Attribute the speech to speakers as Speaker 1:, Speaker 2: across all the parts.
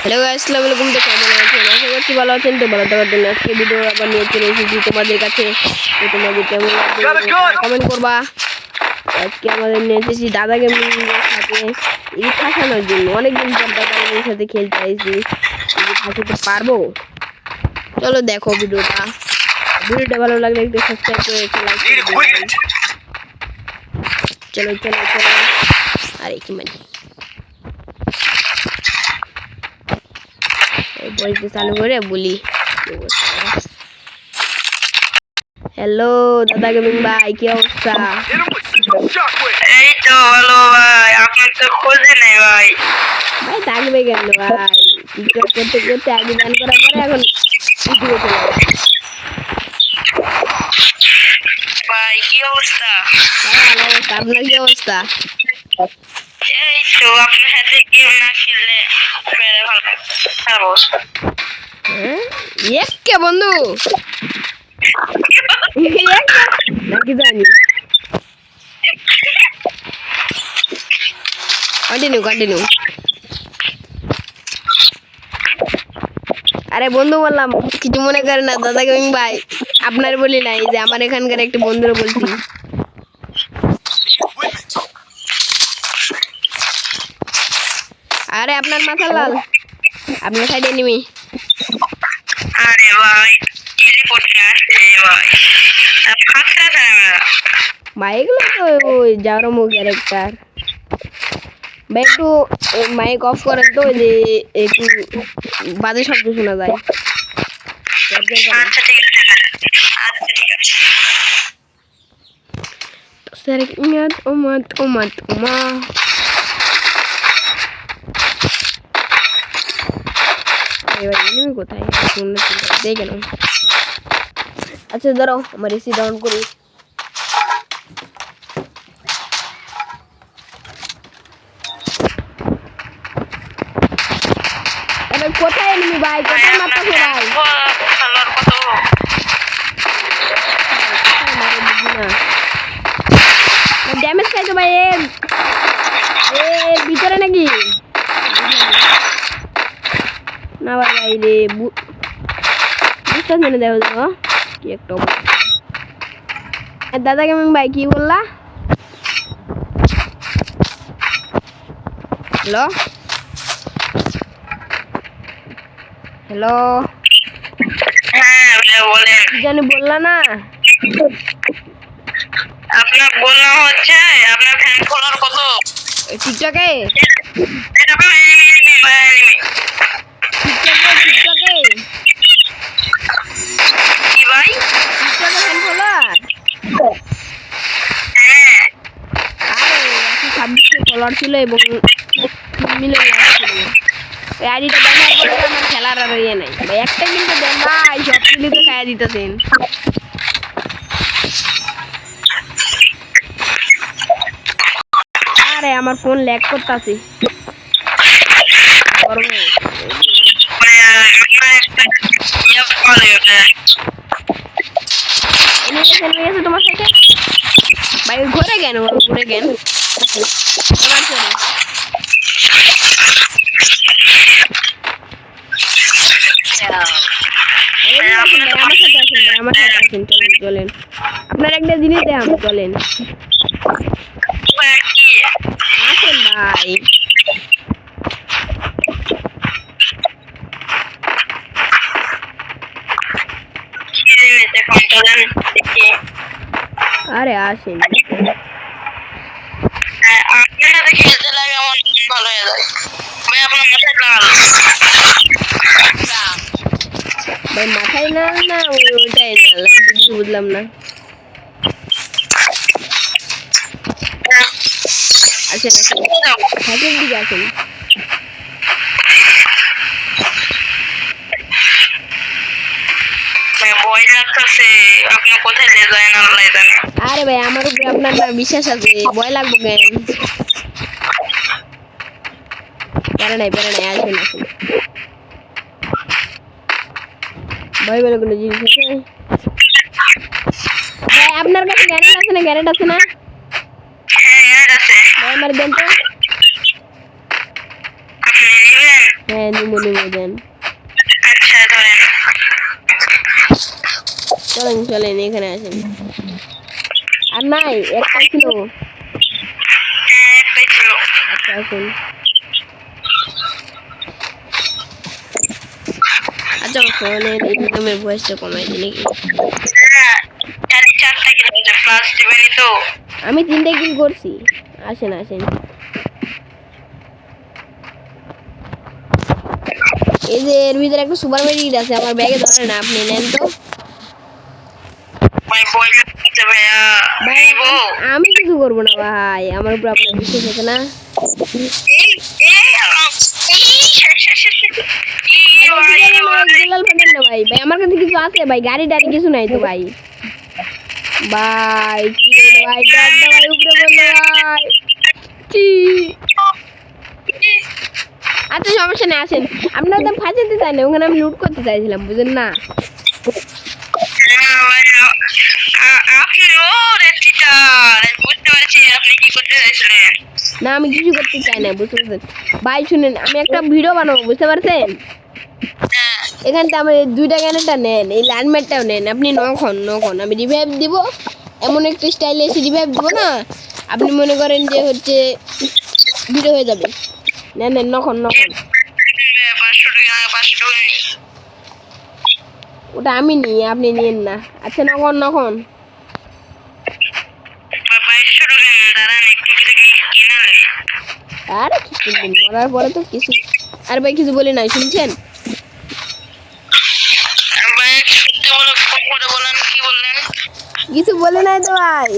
Speaker 1: Hello guys, আসসালামু আলাইকুম। তো কেমন আছেন? আশা করছি ভালো আছেন। তো ভালো থাকার জন্য আজকে ভিডিও আবার নিয়ে চলে এসেছি তোমাদের কাছে। তো তোমাদের কেমন লাগবে কমেন্ট করবা। আজকে আমাদের নিয়ে এসেছি দাদা গেমিংয়ের সাথে এই ফাঁসানোর জন্য। অনেকদিন পর দাদা গেমিংয়ের সাথে খেলতে আসছি, ফাঁসাতে পারবো? চলো দেখো ভিডিওটা ভালো লাগলে একটু সাবস্ক্রাইব করে একটু লাইক করে দিও। চলো চলো চলো। আরে কি মানে বলতে চালু করে বলি। হ্যালো দাদা গেমিং ভাই, কি অবস্থা?
Speaker 2: এই তো ভালো ভাই, আপনার তো খোঁজই নেই ভাই।
Speaker 1: ভাই থাকবে কেন ভাই, টিকটক করতে করতে আগে ব্যান করার পরে এখন ভিডিও চলে
Speaker 2: ভাই কি অবস্থা?
Speaker 1: ভালো অবস্থা। আপনার কি অবস্থা?
Speaker 2: এই তো আপনার সাথে গেম না খেললে বেড়ে ভালো খারাপ অবস্থা।
Speaker 1: হ্যাঁ একে বন্ধু নাকি জানি। কন্টিনিউ। আরে বন্ধু বললাম, কিছু মনে করে না দাদা গেমিং ভাই। আপনার বলি নাই যে আমার এখানকার একটা বন্ধুরা বলছি। আরে আপনার মাথা লাল, আপনার সাইডে এনিমি।
Speaker 2: আরে ভাই টেলিপোর্ট আসছে ভাই, ফাঁকটা না
Speaker 1: ভাই এগুলো তো ওই জারমো ক্যারেক্টার। ভাই একটু মাইক অফ করেন তো, যে একটু বাজে শব্দ শোনা যায়।
Speaker 2: আচ্ছা ঠিক আছে, আচ্ছা ঠিক আছে।
Speaker 1: স্যার ইয়াত ওমাত ওমা। এবার এনিমি কোথায় দেখে নাও। আচ্ছা দাঁড়াও, আমার এসি ডাউন করি। কোথায় এনিমি ভাই? কোথায় মারতেছো ভাই?
Speaker 2: খেলার কত
Speaker 1: ড্যামেজ খাইছো ভাই। এর ভিতরে নাকি না ভাই? ভাই রে বুঝতে মেনে দেওয়া যাবো কি একটা অবস্থা। দাদা কেমন ভাই, কি বললা? হ্যালো হ্যালো,
Speaker 2: হ্যাঁ বলেন।
Speaker 1: কি জানি বললা না?
Speaker 2: আপনার বললাম হচ্ছে আপনার ফ্যান ফলোয়ার কত
Speaker 1: টিকটকে? টিকটকে
Speaker 2: কি ভাই?
Speaker 1: Fan follower?
Speaker 2: হ্যাঁ
Speaker 1: আরে 26টা ফলোয়ার ছিল এবং 3 মিলিয়ন লাইক ছিল। এই আইডিটা ব্যানার করে আমার খেলার আর ইয়ে নাই ভাই। একটা কিন্তু দেন ভাই, সব মিলিতে খাইয়া দিতেছেন। আরে আমার ফোন ল্যাগ করতেছে গরমে। এনে গেছে তোমার সাথে ভাই? ঘুরে গেন আমার চলে। আমার সাথে আসেন চলেন। আপনার একটা জিনিস দেখাম, চলেন আসেন ভাই। আরে আসেন।
Speaker 2: আপনার সাথে খেলতে লাগে আমার ভালো হয়ে যায় ভাই। আপনার মাথায় লাল
Speaker 1: ভাই মাথায় না না ওইটাই না, আমি তো কিছু বুঝলাম না। আসেন থাকেন দিকে আসেন।
Speaker 2: ভয় লাগতেছে, আপনার কোথায় নিয়ে যায় না আল্লাহ জানে।
Speaker 1: আরে ভাই আমার উপরে আপনার না বিশ্বাস আছে, ভয় লাগবো কেন? প্যারা নাই আসেন। ভয় বলে কোনো জিনিস আছে ভাই? আপনার কাছে গ্যারেট আছে না?
Speaker 2: হ্যাঁ আছে
Speaker 1: ভাই আমার দেন তো।
Speaker 2: আপনি নেবেন?
Speaker 1: হ্যাঁ নিমো দেন।
Speaker 2: আচ্ছা ধরেন।
Speaker 1: চলেন এখানে আসেন। আর নাই একটা ছিল।
Speaker 2: হ্যাঁ একটাই ছিল।
Speaker 1: আচ্ছা আসুন। আচ্ছা ফোনের ইনকামের ভয়েসটা কমাই দিই নাকি?
Speaker 2: হ্যাঁ খালি 4টা কিলো হয়েছে, প্লাস দিবেনই তো।
Speaker 1: আমি 3টে কিল করছি। আসেন এই যে এর ভিতরে একটা সুপার মেডিকেট আছে, আমার ব্যাগে ধরে না, আপনি নেন তো।
Speaker 2: ভাই বই লাগছে ভাইয়া।
Speaker 1: ভাই
Speaker 2: নিবো?
Speaker 1: আমি কিছু করবো না ভাই, আমার উপর আপনার বিশ্বাস আছে না?
Speaker 2: এই,
Speaker 1: গোলাল ফাটেন না ভাই, আমার কাছে কিছু আছে ভাই, গাড়ি টাড়ি কিছু নাই তো ভাই। ভাই কি হলো ভাই, ডাকটা ভাই উপরে বললো ভাই। কি আচ্ছা সমস্যা নেই, আসেন। আপনার তো ফাঁসাতে চাই না, ওখানে আমি লুট করতে চাইছিলাম, বুঝলেন না?
Speaker 2: আপনি ওরে চিটার, বুঝতে পারছি আপনি কি করতে চাইছিলেন।
Speaker 1: না আমি কিছু করতে চাই না, বুঝতে পারছেন ভাই? শুনেন, আমি একটা ভিডিও বানাবো, বুঝতে পারছেন? এখান থেকে আমার 2টা গ্যানেটটা নেন, এই ল্যান্ডম্যাটটাও নেন, আপনি নখন আমি রিভাইভ দিব, এমন একটা স্টাইলে এসে রিভাইভ দিব না, আপনি মনে করেন যে হচ্ছে ভিডিও হয়ে যাবে। নেন নখন
Speaker 2: 500 টাকা 500 টাকা নি।
Speaker 1: ওটা আমি নিই, আপনি নিয়েন না। আচ্ছা নখন
Speaker 2: 2200 টাকা নেন, দাঁড়ান একটু কিছু কিনা লাগে।
Speaker 1: আর কি কিনবেন, মরার পরে তো কিছু। আর ভাই কিছু বলি নাই, শুনছেন?
Speaker 2: ভাই সত্যি বলে ফোন করে বলেন, কি বললেন?
Speaker 1: কিছু বলে নাই তো ভাই।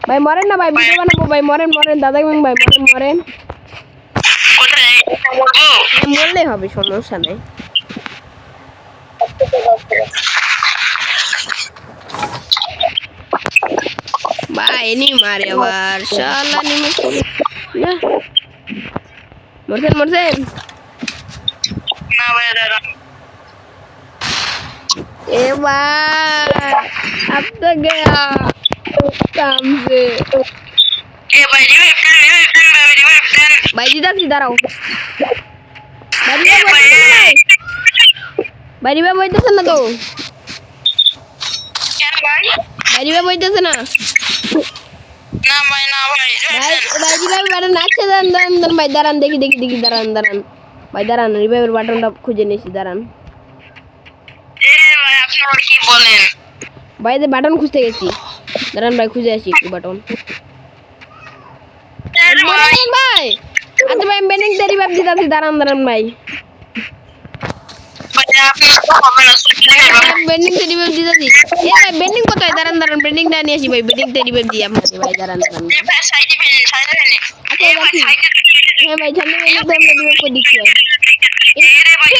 Speaker 1: ভাই মরেন না ভাই, ভিডিও বানাবো ভাই, মরেন দাদা ভাই, মরেন।
Speaker 2: কোথায় বলবো?
Speaker 1: হ্যাঁ মরলেই হবে, সমস্যা নেই। ভাই নি মারে আবার শালা নিমে না। মরছেন
Speaker 2: না ভাই দাঁড়ান।
Speaker 1: এবার अब तो गया काम से।
Speaker 2: এ ভাই রিভাইভ দেন।
Speaker 1: भाई जीता सीधा रहो
Speaker 2: এ ভাই
Speaker 1: भाई रिवाइव হইতেছে না তো,
Speaker 2: কেন ভাই?
Speaker 1: ভাই রিভাইভ হইতেছে না
Speaker 2: না ভাই
Speaker 1: ভাই। ভাই রিভাইভ বাটন আছে, দাঁড়ান ভাই, দাঁড়ান দেখি দাঁড়ান ভাই, দাঁড়ান রিভাইভের বাটনটা খুঁজে নিয়েছি, দাঁড়ান
Speaker 2: এ ভাই আপনি আমার কি বলেন?
Speaker 1: ভাই যে বাটন খুঁজতে গেছি, দাঁড়ান ভাই খুঁজে আসি একটু বাটন।
Speaker 2: ভাই
Speaker 1: ভাই আচ্ছা ভাই বেনিং তে রিভাইভ দিতাছি, দাঁড়ান ভাই,
Speaker 2: আপনি হবে না
Speaker 1: বেন্ডিং তে রিভাইভ দিতাছি। এ ভাই বেন্ডিং কোথায়, দাঁড়ান বেন্ডিংটা নিয়ে আসি ভাই, বেন্ডিং তে রিভাইভ দিই আপনাকে ভাই, দাঁড়ান
Speaker 2: ভাই সাইডে ফেলেন
Speaker 1: আচ্ছা
Speaker 2: এ ভাই সাইডে
Speaker 1: হ্যাঁ ভাই সামনে বেন্ডিং তে আমরা রিভাইভ করে দিচ্ছি ভাই।
Speaker 2: এ রে ভাই